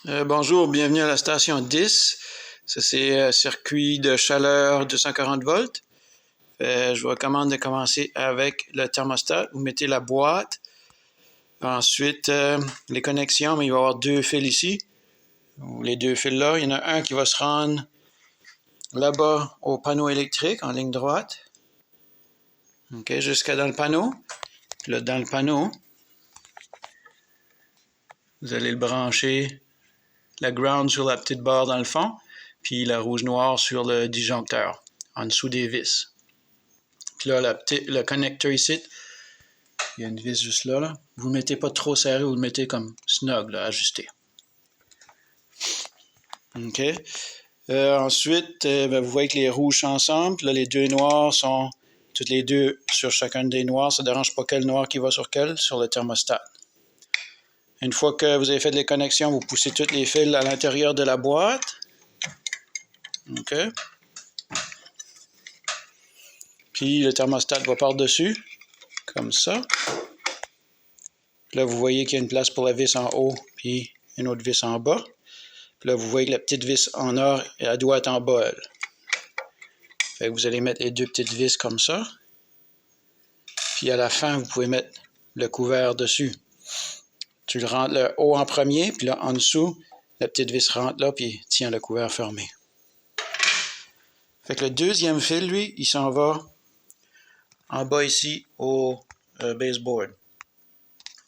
Bonjour, bienvenue à la station 10. Ça, c'est circuit de chaleur 240 volts. Je vous recommande de commencer avec le thermostat. Vous mettez la boîte. Ensuite, les connexions, mais il va y avoir deux fils ici. Les deux fils là. Il y en a un qui va se rendre là-bas au panneau électrique en ligne droite. OK, jusqu'à dans le panneau. Puis là, dans le panneau, vous allez le brancher, la ground sur la petite barre dans le fond, puis la rouge-noire sur le disjoncteur, en dessous des vis. Puis là, le connecteur ici, il y a une vis juste là, là. Vous ne le mettez pas trop serré, vous le mettez comme snug, là, ajusté. OK. Ensuite, vous voyez que les rouges sont ensemble. Puis là, les deux noirs sont toutes les deux sur chacun des noirs. Ça ne dérange pas quel noir qui va sur quel, sur le thermostat. Une fois que vous avez fait les connexions, vous poussez tous les fils à l'intérieur de la boîte. OK. Puis le thermostat va par-dessus, comme ça. Puis là, vous voyez qu'il y a une place pour la vis en haut, puis une autre vis en bas. Puis là, vous voyez que la petite vis en or, elle doit être en bas, elle. Fait que vous allez mettre les deux petites vis comme ça. Puis à la fin, vous pouvez mettre le couvert dessus. Tu le rentres le haut en premier, puis là, en dessous, la petite vis rentre là, puis tient le couvert fermé. Fait que le deuxième fil, lui, il s'en va en bas ici au baseboard.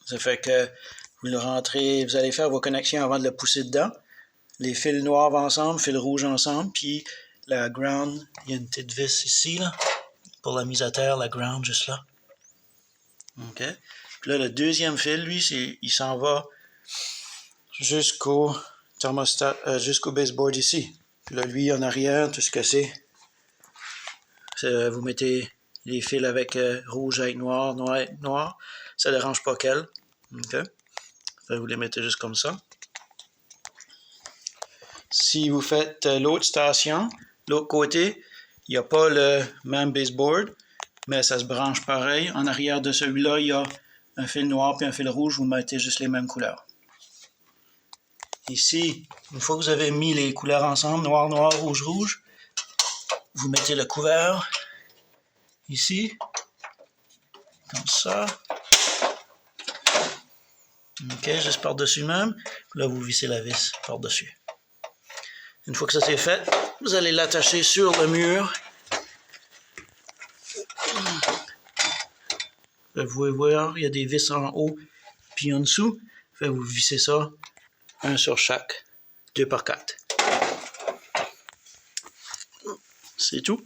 Ça fait que vous le rentrez, vous allez faire vos connexions avant de le pousser dedans. Les fils noirs vont ensemble, fils rouges ensemble, puis la ground, il y a une petite vis ici, là, pour la mise à terre, la ground, juste là. OK. Puis là, le deuxième fil, lui, il s'en va jusqu'au thermostat, jusqu'au baseboard ici. Puis là, lui, en arrière, tout ce que c'est, vous mettez les fils avec rouge avec noir, noir avec noir. Ça ne dérange pas qu'elle. OK. Vous les mettez juste comme ça. Si vous faites l'autre station, l'autre côté, il n'y a pas le même baseboard, mais ça se branche pareil. En arrière de celui-là, il y a un fil noir et un fil rouge. Vous mettez juste les mêmes couleurs. Ici, une fois que vous avez mis les couleurs ensemble, noir, noir, rouge, rouge, vous mettez le couvert ici, comme ça. OK, juste par-dessus même. Là, vous vissez la vis par-dessus. Une fois que ça c'est fait, vous allez l'attacher sur le mur. Vous pouvez voir, il y a des vis en haut puis en dessous. Vous vissez ça, un sur chaque, 2 par 4. C'est tout.